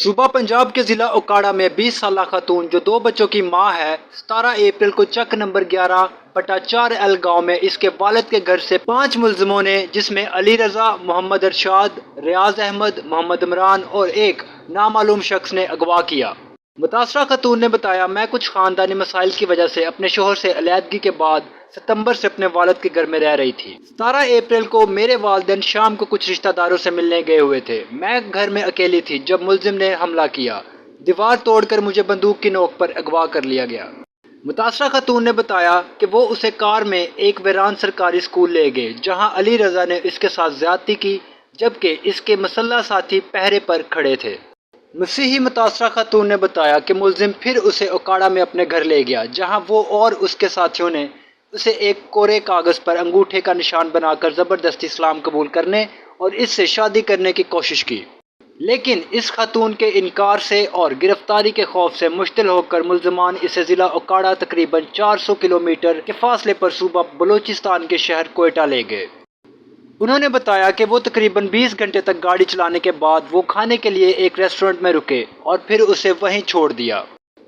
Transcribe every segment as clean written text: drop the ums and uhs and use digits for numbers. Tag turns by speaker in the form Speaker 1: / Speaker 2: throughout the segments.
Speaker 1: صوبہ پنجاب کے ضلع اوکاڑا میں 20 سالہ خاتون جو 2 بچوں کی ماں ہے 17 اپریل کو چک نمبر 11/4L گاؤں میں اس کے والد کے گھر سے 5 ملزموں نے جس میں علی رضا، محمد ارشاد، ریاض احمد، محمد عمران اور ایک نامعلوم شخص نے اغوا کیا۔ متاثرہ خاتون نے بتایا، میں کچھ خاندانی مسائل کی وجہ سے اپنے شوہر سے علیحدگی کے بعد ستمبر سے اپنے والد کے گھر میں رہ رہی تھی۔ 17 اپریل کو میرے والدین شام کو کچھ رشتہ داروں سے ملنے گئے ہوئے تھے۔ میں گھر میں اکیلی تھی جب ملزم نے حملہ کیا۔ دیوار توڑ کر مجھے بندوق کی نوک پر اغوا کر لیا گیا۔ متاثرہ خاتون نے بتایا کہ وہ اسے کار میں ایک ویران سرکاری اسکول لے گئے جہاں علی رضا نے اس کے ساتھ زیادتی کی جبکہ اس کے مسلح ساتھی پہرے پر کھڑے تھے۔ مسیحی متاثرہ خاتون نے بتایا کہ ملزم پھر اسے اوکاڑا میں اپنے گھر لے گیا جہاں وہ اور اس کے ساتھیوں نے اسے ایک کورے کاغذ پر انگوٹھے کا نشان بنا کر زبردستی اسلام قبول کرنے اور اس سے شادی کرنے کی کوشش کی، لیکن اس خاتون کے انکار سے اور گرفتاری کے خوف سے مشتعل ہو کر ملزمان اسے ضلع اوکاڑا تقریباً 400 کلومیٹر کے فاصلے پر صوبہ بلوچستان کے شہر کوئٹہ لے گئے۔ انہوں نے بتایا کہ وہ تقریباً 20 گھنٹے تک گاڑی چلانے کے بعد وہ کھانے کے لیے ایک ریسٹورنٹ میں رکے اور پھر اسے وہیں چھوڑ دیا۔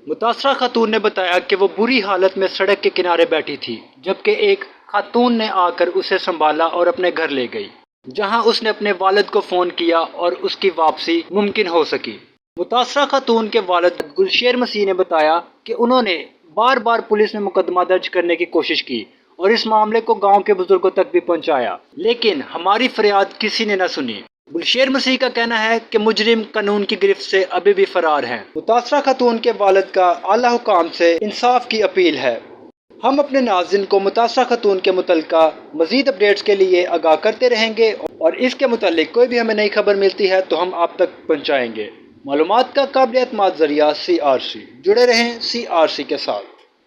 Speaker 1: متاثرہ خاتون نے بتایا کہ وہ بری حالت میں سڑک کے کنارے بیٹھی تھی جبکہ ایک خاتون نے آ کر اسے سنبھالا اور اپنے گھر لے گئی جہاں اس نے اپنے والد کو فون کیا اور اس کی واپسی ممکن ہو سکی۔ متاثرہ خاتون کے والد گلشیر مسیح نے بتایا کہ انہوں نے بار بار پولیس میں مقدمہ درج کرنے کی کوشش کی اور اس معاملے کو گاؤں کے بزرگوں تک بھی پہنچایا لیکن ہماری فریاد کسی نے نہ سنی۔ گلشیر مسیح کا کہنا ہے کہ مجرم قانون کی گرفت سے ابھی بھی فرار ہیں۔ متاثرہ خاتون کے والد کا اعلیٰ حکام سے انصاف کی اپیل ہے۔ ہم اپنے ناظرین کو متاثرہ خاتون کے متعلقہ مزید اپڈیٹس کے لیے آگاہ کرتے رہیں گے اور اس کے متعلق کوئی بھی ہمیں نئی خبر ملتی ہے تو ہم آپ تک پہنچائیں گے۔ معلومات کا قابل اعتماد ذریعہ CRC، جڑے رہیں CRC کے ساتھ۔